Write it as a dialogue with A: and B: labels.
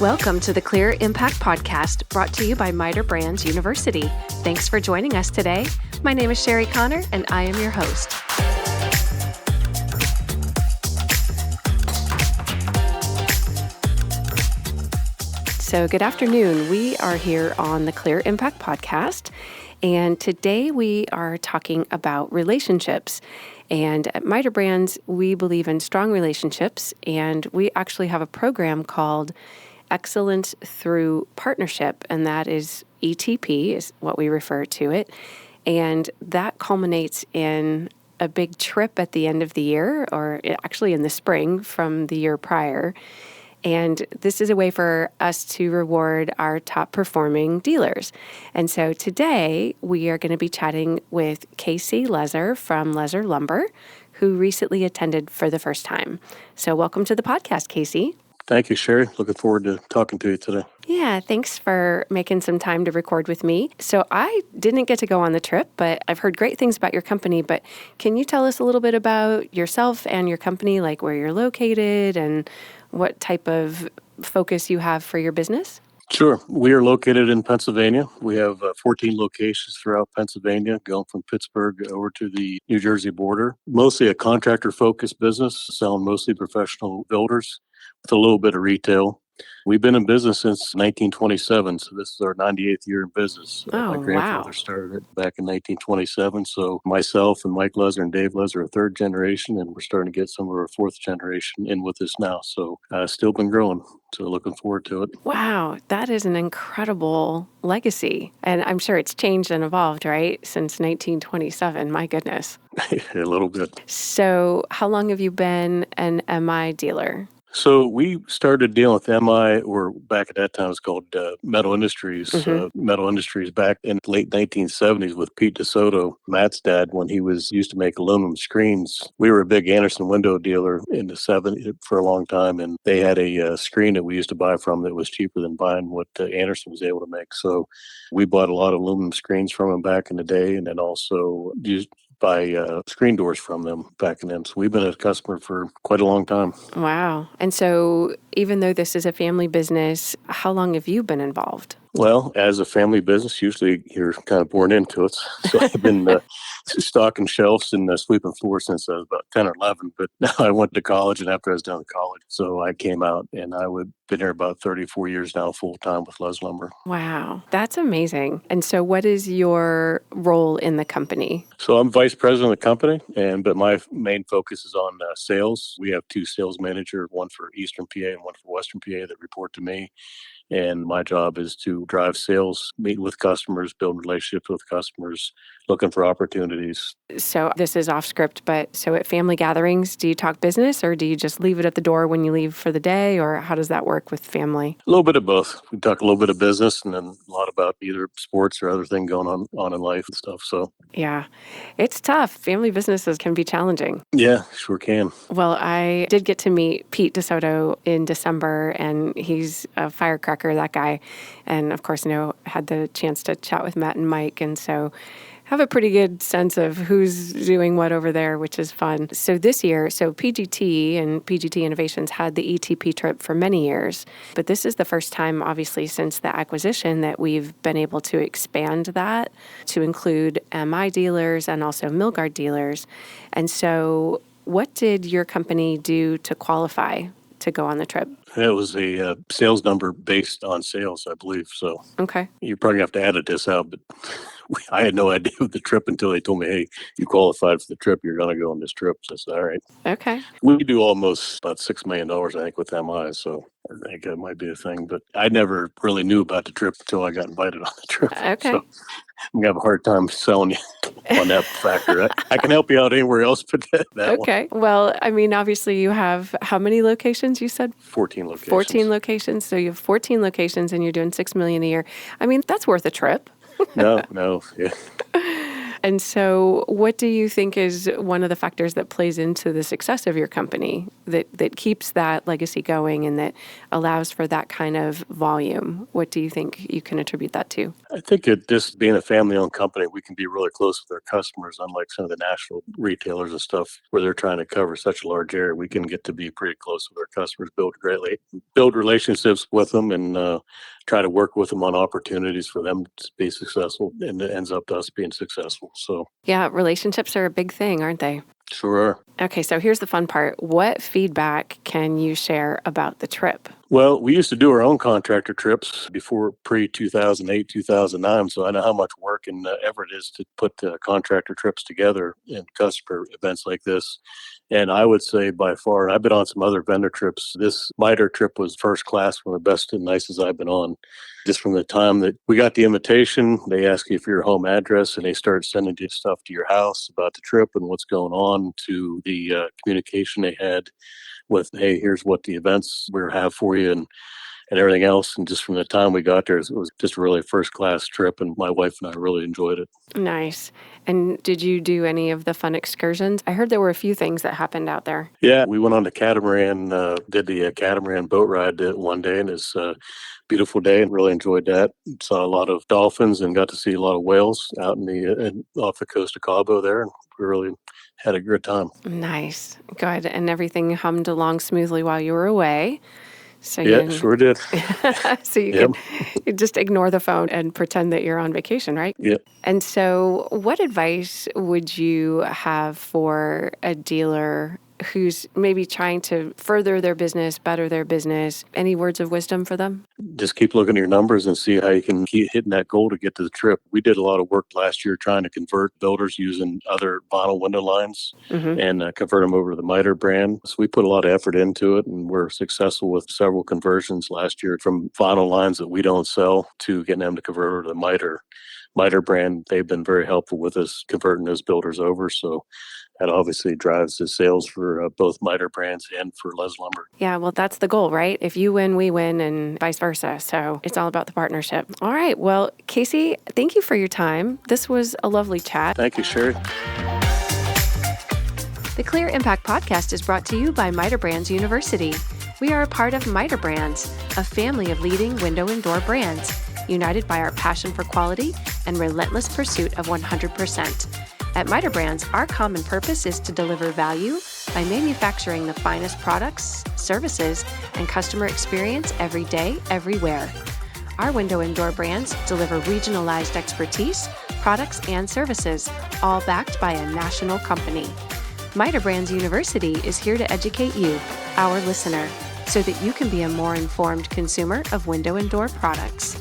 A: Welcome to the Clear Impact Podcast, brought to you by MITER Brands University. Thanks for joining us today. My name is Sherry Connor, and I am your host. So good afternoon. We are here on the Clear Impact Podcast, and today we are talking about relationships. And at MITER Brands, we believe in strong relationships, and we actually have a program called Excellence Through Partnership, and that is ETP is what we refer to it. And that culminates in a big trip at the end of the year, or actually in the spring from the year prior. And this is a way for us to reward our top performing dealers. And so today we are going to be chatting with Casey Lezzer from Lezzar Lumber, who recently attended for the first time. So welcome to the podcast, Casey.
B: Thank you, Sherry. Looking forward to talking to you today.
A: Yeah, thanks for making some time to record with me. So I didn't get to go on the trip, but I've heard great things about your company. But can you tell us a little bit about yourself and your company, like where you're located and what type of focus you have for your business?
B: Sure. We are located in Pennsylvania. We have 14 locations throughout Pennsylvania, going from Pittsburgh over to the New Jersey border. Mostly a contractor-focused business, selling mostly professional builders with a little bit of retail. We've been in business since 1927, so this is our 98th year in business. My grandfather
A: Wow.
B: started it back in 1927, so myself and Mike Lezzer and Dave Lezzer are third generation, and we're starting to get some of our fourth generation in with us now. So still been growing, so looking forward to it.
A: Wow, that is an incredible legacy. And I'm sure it's changed and evolved, right, since 1927. My goodness.
B: A little bit.
A: So how long have you been an MI dealer?
B: So we started dealing with MI, or back at that time it was called Metal Industries.
A: Mm-hmm.
B: Metal Industries back in the late 1970s with Pete DeSoto, Matt's dad, when he used to make aluminum screens. We were a big Anderson window dealer in the 70s for a long time, and they had a screen that we used to buy from that was cheaper than buying what Anderson was able to make. So we bought a lot of aluminum screens from them back in the day, and then also used buy screen doors from them back in then. So we've been a customer for quite a long time.
A: Wow. And so even though this is a family business, how long have you been involved?
B: Well, as a family business, usually you're kind of born into it. So I've been stocking shelves and sweeping floors since I was about 10 or 11. But now I went to college, and after I was done with college, so I came out, and been here about 34 years now, full time with Lezzar Lumber.
A: Wow, that's amazing. And so what is your role in the company?
B: So I'm vice president of the company, but my main focus is on sales. We have two sales managers, one for Eastern PA and one for Western PA, that report to me. And my job is to drive sales, meet with customers, build relationships with customers, looking for opportunities.
A: So this is off script, but so at family gatherings, do you talk business or do you just leave it at the door when you leave for the day, or how does that work with family?
B: A little bit of both. We talk a little bit of business and then a lot about either sports or other thing going on in life and stuff. So
A: Yeah, it's tough. Family businesses can be challenging.
B: yeah, sure can.
A: Well, I did get to meet Pete DeSoto in December, and he's a firecracker, that guy. And of course, had the chance to chat with Matt and Mike. And so have a pretty good sense of who's doing what over there, which is fun. So this year, PGT and PGT Innovations had the ETP trip for many years, but this is the first time, obviously, since the acquisition that we've been able to expand that to include MI dealers and also Milgard dealers. And so what did your company do to qualify to go on the trip?
B: It was a sales number based on sales, I believe. So
A: Okay.
B: you're probably going to have to edit this out, but I had no idea of the trip until they told me, hey, you qualified for the trip. You're going to go on this trip. So I said, all right.
A: Okay.
B: We do almost about $6 million, I think, with MI. So I think that might be a thing. But I never really knew about the trip until I got invited on the trip.
A: Okay.
B: So I'm going to have a hard time selling you on that factor. I can help you out anywhere else, but that one.
A: Okay. Well, I mean, obviously you have how many locations you said?
B: 14 locations.
A: 14 locations. So you have 14 locations and you're doing $6 million a year. I mean, that's worth a trip.
B: No, yeah.
A: And so what do you think is one of the factors that plays into the success of your company that keeps that legacy going and that allows for that kind of volume? What do you think you can attribute that to?
B: I think it just being a family-owned company, we can be really close with our customers, unlike some of the national retailers and stuff where they're trying to cover such a large area. We can get to be pretty close with our customers, build relationships with them, and try to work with them on opportunities for them to be successful, and it ends up to us being successful. So,
A: Yeah, relationships are a big thing, aren't they?
B: sure are.
A: Okay, so here's the fun part. What feedback can you share about the trip?
B: Well, we used to do our own contractor trips before pre 2008, 2009. So I know how much work and effort it is to put contractor trips together and customer events like this. And I would say by far, and I've been on some other vendor trips, this MITER trip was first class, one of the best and nicest I've been on. Just from the time that we got the invitation, they ask you for your home address and they start sending you stuff to your house about the trip and what's going on, to the communication they had with, hey, here's what the events we have for you, and everything else. And just from the time we got there, it was just really a first class trip. And my wife and I really enjoyed it.
A: Nice. And did you do any of the fun excursions? I heard there were a few things that happened out there.
B: Yeah, we went on the catamaran, did the catamaran boat ride one day, and it's a beautiful day and really enjoyed that. Saw a lot of dolphins and got to see a lot of whales out in off the coast of Cabo there. And we really had a good time.
A: Nice. Good. And everything hummed along smoothly while you were away. So
B: Yeah,
A: you
B: sure did.
A: so you
B: Yep.
A: can you just ignore the phone and pretend that you're on vacation, right?
B: Yep.
A: And so what advice would you have for a dealer who's maybe trying to further their business, better their business? Any words of wisdom for them?
B: Just keep looking at your numbers and see how you can keep hitting that goal to get to the trip. We did a lot of work last year trying to convert builders using other vinyl window lines
A: Mm-hmm.
B: and convert them over to the MITER brand. So we put a lot of effort into it, and we're successful with several conversions last year from vinyl lines that we don't sell to getting them to convert over to the MITER brand. They've been very helpful with us converting those builders over. So that obviously drives the sales for both MITER Brands and for Lezzar Lumber.
A: Yeah, well, that's the goal, right? If you win, we win, and vice versa. So it's all about the partnership. All right. Well, Casey, thank you for your time. This was a lovely chat.
B: Thank you, Sherry.
A: The Clear Impact Podcast is brought to you by MITER Brands University. We are a part of MITER Brands, a family of leading window and door brands, united by our passion for quality and relentless pursuit of 100%. At MITER Brands, our common purpose is to deliver value by manufacturing the finest products, services, and customer experience every day, everywhere. Our window and door brands deliver regionalized expertise, products, and services, all backed by a national company. MITER Brands University is here to educate you, our listener, so that you can be a more informed consumer of window and door products.